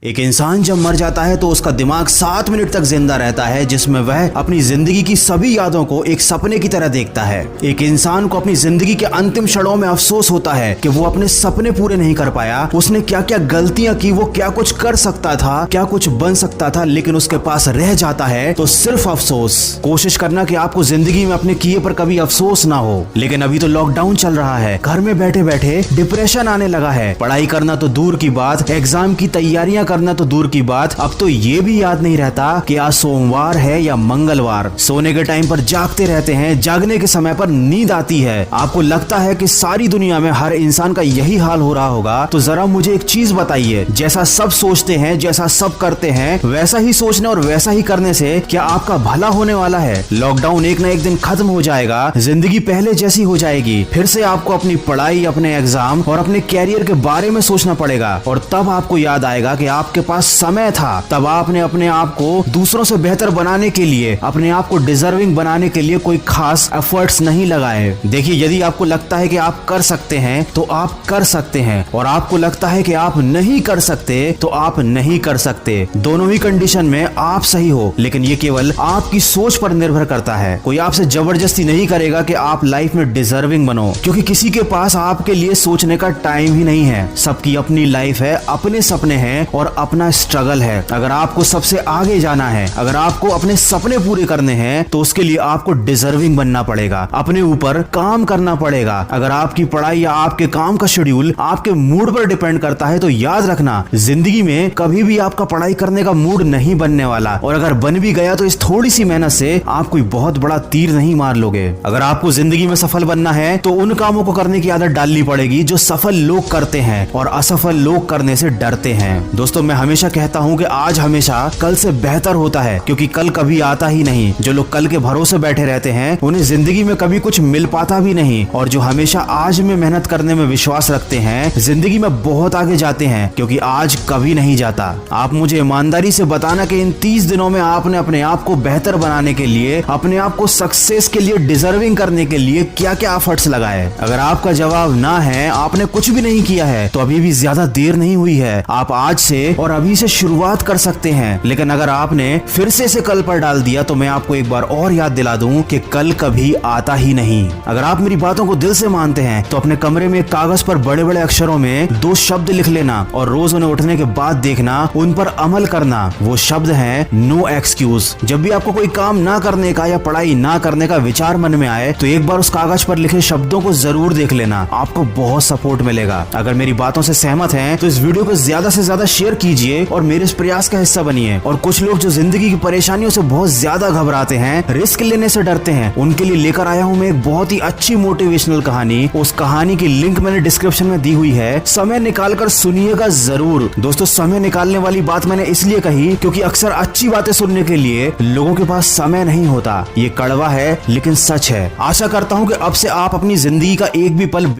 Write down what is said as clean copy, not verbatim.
एक इंसान जब मर जाता है तो उसका दिमाग 7 मिनट तक जिंदा रहता है, जिसमें वह अपनी जिंदगी की सभी यादों को एक सपने की तरह देखता है। एक इंसान को अपनी जिंदगी के अंतिम क्षणों में अफसोस होता है कि वो अपने सपने पूरे नहीं कर पाया। उसने क्या क्या गलतियां की, वो क्या कुछ कर सकता था, क्या कुछ बन सकता था, लेकिन उसके पास रह जाता है तो सिर्फ अफसोस। कोशिश करना कि आपको जिंदगी में अपने किए पर कभी अफसोस ना हो। लेकिन अभी तो लॉकडाउन चल रहा है, घर में बैठे बैठे डिप्रेशन आने लगा है। पढ़ाई करना तो दूर की बात, एग्जाम की तैयारियां करना तो दूर की बात, अब तो ये भी याद नहीं रहता कि आज सोमवार है या मंगलवार। सोने के टाइम पर जागते रहते हैं, जागने के समय पर नींद आती है। आपको लगता है कि सारी दुनिया में हर इंसान का यही हाल हो रहा होगा। तो जरा मुझे एक चीज बताइए, जैसा सब सोचते हैं, जैसा सब करते हैं, वैसा ही सोचने और वैसा ही करने से क्या आपका भला होने वाला है? लॉकडाउन एक ना एक दिन खत्म हो जाएगा, जिंदगी पहले जैसी हो जाएगी। फिर से आपको अपनी पढ़ाई, अपने एग्जाम और अपने कैरियर के बारे में सोचना पड़ेगा। और तब आपको याद आएगा कि आपके पास समय था, तब आपने अपने आप को दूसरों से बेहतर बनाने के लिए, अपने आप को डिजर्विंग बनाने के लिए कोई खास एफर्ट्स नहीं लगाए। देखिए, यदि आपको लगता है कि आप कर सकते हैं तो आप कर सकते हैं, और आपको लगता है कि आप नहीं कर सकते तो आप नहीं कर सकते। दोनों ही कंडीशन में आप सही हो, लेकिन ये केवल आपकी सोच पर निर्भर करता है। कोई आपसे जबरदस्ती नहीं करेगा कि आप लाइफ में डिजर्विंग बनो, क्योंकि किसी के पास आपके लिए सोचने का टाइम ही नहीं है। सबकी अपनी लाइफ है, अपने सपने हैं और अपना स्ट्रगल है। अगर आपको सबसे आगे जाना है, अगर आपको अपने सपने पूरे करने हैं, तो उसके लिए आपको डिजर्विंग बनना पड़ेगा, अपने ऊपर काम करना पड़ेगा। अगर आपकी पढ़ाई या आपके काम का शेड्यूल आपके मूड पर डिपेंड करता है तो याद रखना, जिंदगी में कभी भी आपका पढ़ाई करने का मूड नहीं बनने वाला। और अगर बन भी गया तो इस थोड़ी सी मेहनत से आप कोई बहुत बड़ा तीर नहीं मार लोगे। अगर आपको जिंदगी में सफल बनना है तो उन कामों को करने की आदत डालनी पड़ेगी जो सफल लोग करते हैं और असफल लोग करने से डरते हैं। दोस्तों, मैं हमेशा कहता हूँ कि आज हमेशा कल से बेहतर होता है, क्योंकि कल कभी आता ही नहीं। जो लोग कल के भरोसे बैठे रहते हैं उन्हें जिंदगी में कभी कुछ मिल पाता भी नहीं, और जो हमेशा आज में मेहनत करने में विश्वास रखते हैं जिंदगी में बहुत आगे जाते हैं, क्योंकि आज कभी नहीं जाता। आप मुझे ईमानदारी से बताना कि इन 30 दिनों में आपने अपने आप को बेहतर बनाने के लिए, अपने आप को सक्सेस के लिए, डिजर्विंग करने के लिए क्या क्या एफर्ट्स लगाए। अगर आपका जवाब ना है, आपने कुछ भी नहीं किया है, तो अभी भी ज्यादा देर नहीं हुई है। आप आज से और अभी से शुरुआत कर सकते हैं। लेकिन अगर आपने फिर से इसे कल पर डाल दिया तो मैं आपको एक बार और याद दिला दूं कि कल कभी आता ही नहीं। अगर आप मेरी बातों को दिल से मानते हैं तो अपने कमरे में कागज पर बड़े बड़े अक्षरों में 2 शब्द लिख लेना और रोज उन्हें उठने के बाद देखना, उन पर अमल करना। वो शब्द हैं नो एक्सक्यूज। जब भी आपको कोई काम ना करने का या पढ़ाई ना करने का विचार मन में आए तो एक बार उस कागज पर लिखे शब्दों को जरूर देख लेना, आपको बहुत सपोर्ट मिलेगा। अगर मेरी बातों से सहमत हैं तो इस वीडियो को ज्यादा से ज्यादा शेयर कीजिए और मेरे इस प्रयास का हिस्सा बनिए। और कुछ लोग जो जिंदगी की परेशानियों से बहुत ज्यादा घबराते हैं, रिस्क लेने से डरते हैं, उनके लिए लेकर आया हूँ मैं एक बहुत ही अच्छी मोटिवेशनल कहानी। उस कहानी की लिंक मैंने डिस्क्रिप्शन में दी हुई है, समय निकालकर सुनिएगा जरूर। दोस्तों, समय निकालने वाली बात मैंने इसलिए कही क्योंकि अक्सर अच्छी बातें सुनने के लिए लोगों के पास समय नहीं होता। ये कड़वा है लेकिन सच है। आशा करता हूँ कि अब से आप अपनी जिंदगी का एक भी पल